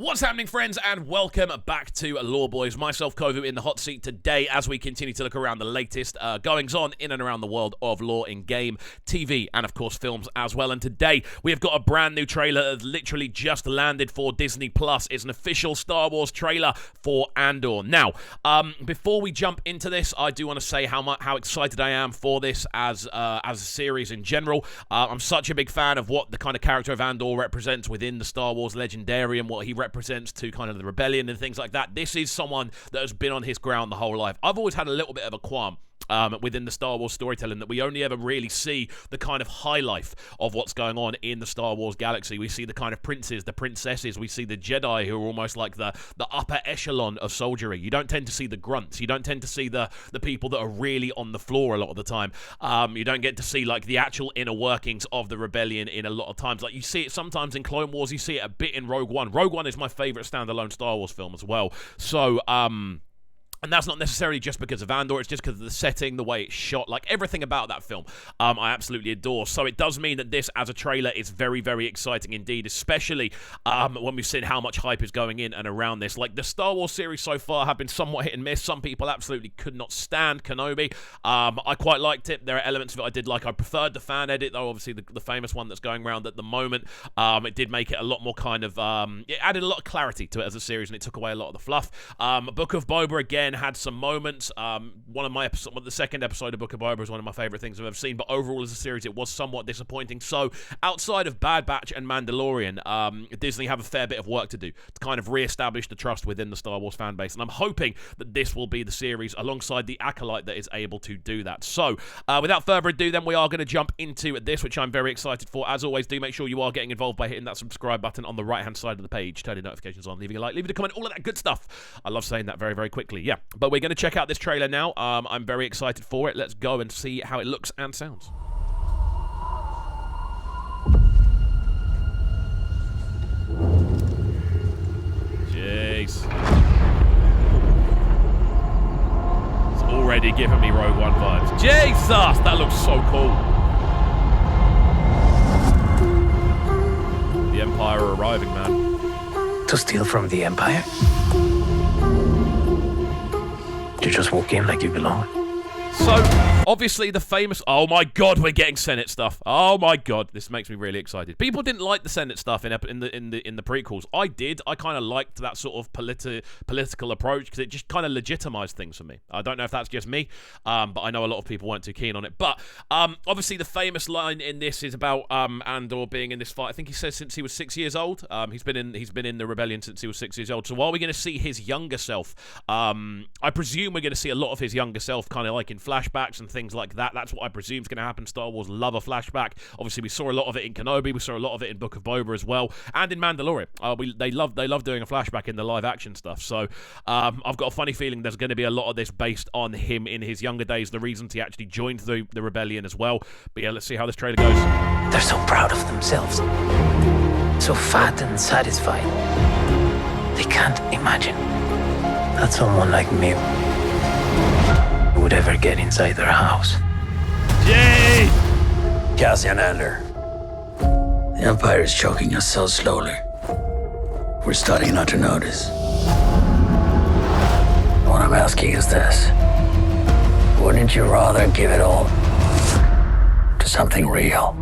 What's happening, friends, and welcome back to LoreBoys. Myself, Kovu, in the hot seat today as we continue to look around the latest goings-on in and around the world of lore in game, TV, and of course films as well. And today we have got a brand new trailer that literally just landed for Disney+. It's an official Star Wars trailer for Andor. Now, before we jump into this, I do want to say how excited I am for this as a series in general. I'm such a big fan of what the kind of character of Andor represents within the Star Wars Legendarium, what he represents to kind of the rebellion and things like that. This is someone that has been on his ground the whole life. I've always had a little bit of a qualm within the Star Wars storytelling that we only ever really see the kind of high life of what's going on in the Star Wars galaxy. We see the kind of princes, the princesses, we see the Jedi who are almost like the upper echelon of soldiery. You don't tend to see the grunts. You don't tend to see the people that are really on the floor a lot of the time. You don't get to see like the actual inner workings of the rebellion in a lot of times. Like you see it sometimes in Clone Wars, you see it a bit in Rogue One. Rogue One is my favorite standalone Star Wars film as well. So, and that's not necessarily just because of Andor, it's just because of the setting, the way it's shot, like everything about that film, I absolutely adore. So it does mean that this, as a trailer, is very, very exciting indeed, especially when we've seen how much hype is going in and around this. Like, the Star Wars series so far have been somewhat hit and miss. Some people absolutely could not stand Kenobi. I quite liked it. There are elements of it I did like. I preferred the fan edit, though, obviously the famous one that's going around at the moment. It did make it a lot more kind of, it added a lot of clarity to it as a series, and it took away a lot of the fluff. Book of Boba, again, had some moments. The second episode of Book of Boba is one of my favorite things I've ever seen, but overall as a series it was somewhat disappointing. So outside of Bad Batch and Mandalorian, Disney have a fair bit of work to do to kind of re-establish the trust within the Star Wars fan base, and I'm hoping that this will be the series alongside the Acolyte that is able to do that. So without further ado, then we are going to jump into this, which I'm very excited for. As always, do make sure you are getting involved by hitting that subscribe button on the right hand side of the page, turning notifications on, leaving a like, leaving a comment, all of that good stuff. I love saying that very, very quickly. Yeah, but we're going to check out this trailer now. I'm very excited for it. Let's go and see how it looks and sounds. Jeez. It's already giving me Rogue One vibes. Jesus, that looks so cool. The Empire are arriving, man. To steal from the Empire? You just walk in like you belong. So, obviously the famous... Oh my god, we're getting Senate stuff. Oh my god, this makes me really excited. People didn't like the Senate stuff in the prequels. I did. I kind of liked that sort of political approach because it just kind of legitimized things for me. I don't know if that's just me, but I know a lot of people weren't too keen on it. But obviously the famous line in this is about Andor being in this fight. I think he says since he was 6 years old. He's been in the rebellion since he was 6 years old. So while we're going to see his younger self, I presume we're going to see a lot of his younger self kind of like in flashbacks and things like that. That's what I presume is going to happen. Star Wars love a flashback. Obviously, we saw a lot of it in Kenobi. We saw a lot of it in Book of Boba as well, and in Mandalorian. They love doing a flashback in the live action stuff. So I've got a funny feeling there's going to be a lot of this based on him in his younger days, the reasons he actually joined the rebellion as well. But yeah, let's see how this trailer goes. They're so proud of themselves, so fat and satisfied. They can't imagine that someone like me would ever get inside their house. Yay! Cassian Andor. The Empire is choking us so slowly. We're starting not to notice. What I'm asking is this. Wouldn't you rather give it all to something real?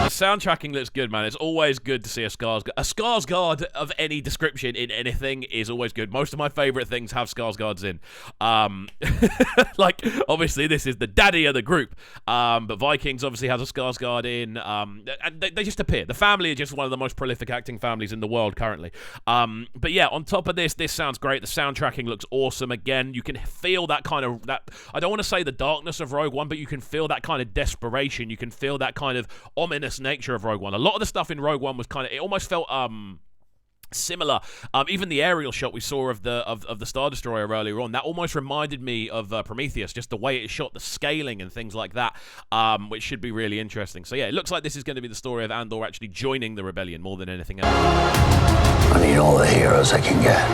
Soundtracking looks good, man. It's always good to see a Skarsgård of any description in anything is always good. Most of my favorite things have Skarsgårds in. Like, obviously, this is the daddy of the group. But Vikings obviously has a Skarsgård in. And they just appear. The family are just one of the most prolific acting families in the world currently. But yeah, on top of this sounds great. The soundtracking looks awesome. Again, you can feel that kind of, I don't want to say the darkness of Rogue One, but you can feel that kind of desperation. You can feel that kind of ominous nature of Rogue One. A lot of the stuff in Rogue One was kind of, it almost felt similar. Even the aerial shot we saw of the Star Destroyer earlier on, that almost reminded me of Prometheus, just the way it shot, the scaling and things like that, which should be really interesting. So yeah, it looks like this is going to be the story of Andor actually joining the rebellion more than anything else. I need all the heroes I can get.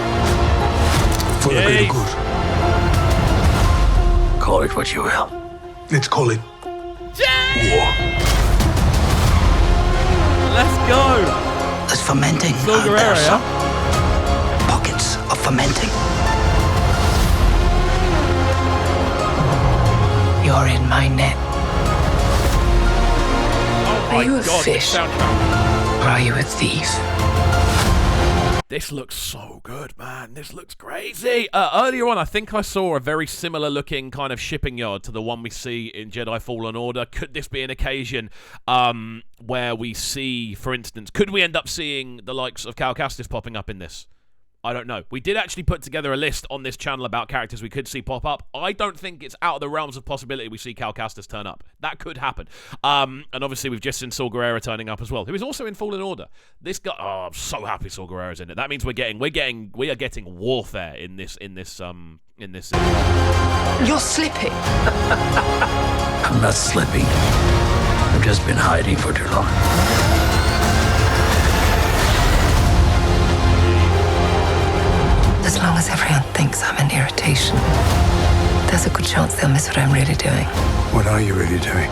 For the greater good. Call it what you will. Let's call it Yay! war. Let's go. There's fermenting. Saw out there, Gerrera, son. yeah? Pockets of fermenting. You're in my net. Oh my Are you a God, fish? this soundtrack. Or are you a thief? This looks so good, man. This looks crazy. Earlier on, I think I saw a very similar looking kind of shipping yard to the one we see in Jedi Fallen Order. Could this be an occasion where we see, for instance, could we end up seeing the likes of Cal Kestis popping up in this? I don't know. We did actually put together a list on this channel about characters we could see pop up. I don't think it's out of the realms of possibility we see Cal Kestis turn up. That could happen. And obviously we've just seen Saw Gerrera turning up as well, who is also in Fallen Order. This guy, oh, I'm so happy Saw Gerrera's in it. That means we are getting warfare in this. You're slipping. I'm not slipping. I've just been hiding for too long. As long as everyone thinks I'm an irritation, there's a good chance they'll miss what I'm really doing. What are you really doing?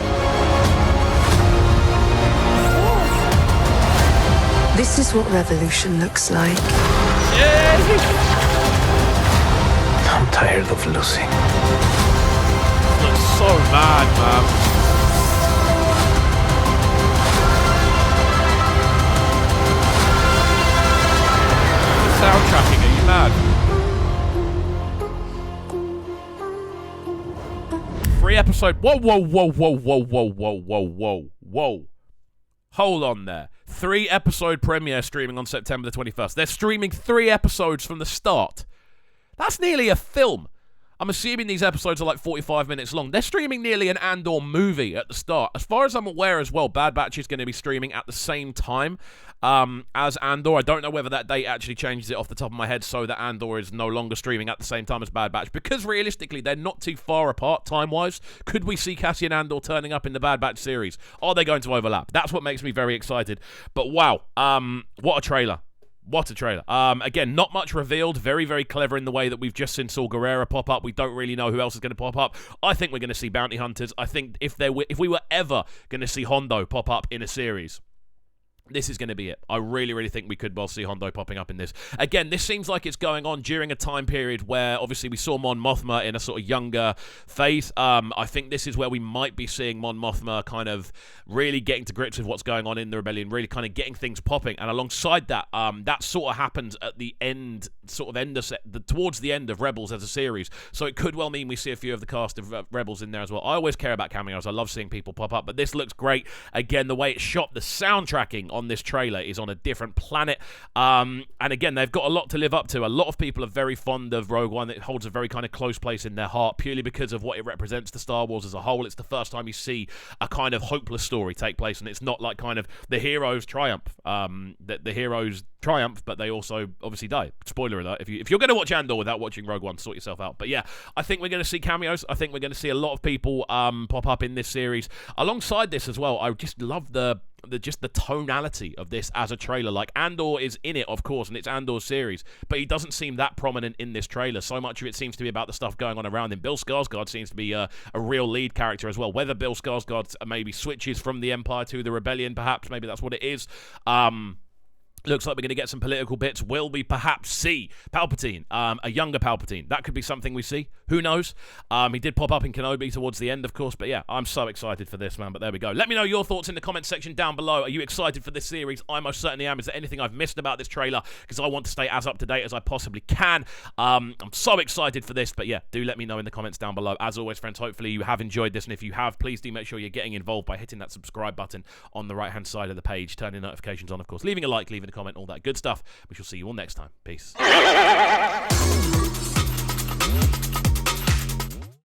This is what revolution looks like. I'm tired of losing. Looks so bad, man. Soundtracking, are you mad? 3-episode. Whoa. Hold on there. 3-episode premiere streaming on September the 21st. They're streaming 3 episodes from the start. That's nearly a film. I'm assuming these episodes are like 45 minutes long. They're streaming nearly an Andor movie at the start. As far as I'm aware as well, Bad Batch is going to be streaming at the same time as Andor. I don't know whether that date actually changes it off the top of my head so that Andor is no longer streaming at the same time as Bad Batch. Because realistically, they're not too far apart time-wise. Could we see Cassian Andor turning up in the Bad Batch series? Are they going to overlap? That's what makes me very excited. But wow, what a trailer. What a trailer. Again, not much revealed. Very, very clever in the way that we've just seen Saw Gerrera pop up. We don't really know who else is going to pop up. I think we're going to see bounty hunters. I think if we were ever going to see Hondo pop up in a series, this is going to be it. I really, really think we could well see Hondo popping up in this. Again, this seems like it's going on during a time period where, obviously, we saw Mon Mothma in a sort of younger phase. I think this is where we might be seeing Mon Mothma kind of really getting to grips with what's going on in the rebellion, really kind of getting things popping. And alongside that, that sort of happens at the end, towards the end of Rebels as a series. So it could well mean we see a few of the cast of Rebels in there as well. I always care about cameos. I love seeing people pop up, but this looks great. Again, the way it's shot, the soundtracking on this trailer is on a different planet, and again, they've got a lot to live up to. A lot of people are very fond of Rogue One. It holds a very kind of close place in their heart purely because of what it represents to Star Wars as a whole. It's the first time you see a kind of hopeless story take place, and it's not like kind of the heroes triumph. The heroes triumph, but they also obviously die. Spoiler alert, if you're going to watch Andor without watching Rogue One, sort yourself out. But yeah, I think we're going to see cameos. I think we're going to see a lot of people pop up in this series. Alongside this as well, I just love the tonality of this as a trailer. Like, Andor is in it, of course, and it's Andor's series, but he doesn't seem that prominent in this trailer. So much of it seems to be about the stuff going on around him. Bill Skarsgård seems to be a real lead character as well. Whether Bill Skarsgård maybe switches from the Empire to the Rebellion, perhaps, maybe that's what it is. Looks like we're going to get some political bits. Will we perhaps see Palpatine, a younger Palpatine? That could be something we see. Who knows? He did pop up in Kenobi towards the end, of course. But yeah, I'm so excited for this, man. But there we go. Let me know your thoughts in the comments section down below. Are you excited for this series? I most certainly am. Is there anything I've missed about this trailer? Because I want to stay as up to date as I possibly can. I'm so excited for this. But yeah, do let me know in the comments down below. As always, friends, hopefully you have enjoyed this. And if you have, please do make sure you're getting involved by hitting that subscribe button on the right-hand side of the page. Turning notifications on, of course. Leaving a like, leaving a comment, all that good stuff. We shall see you all next time. Peace.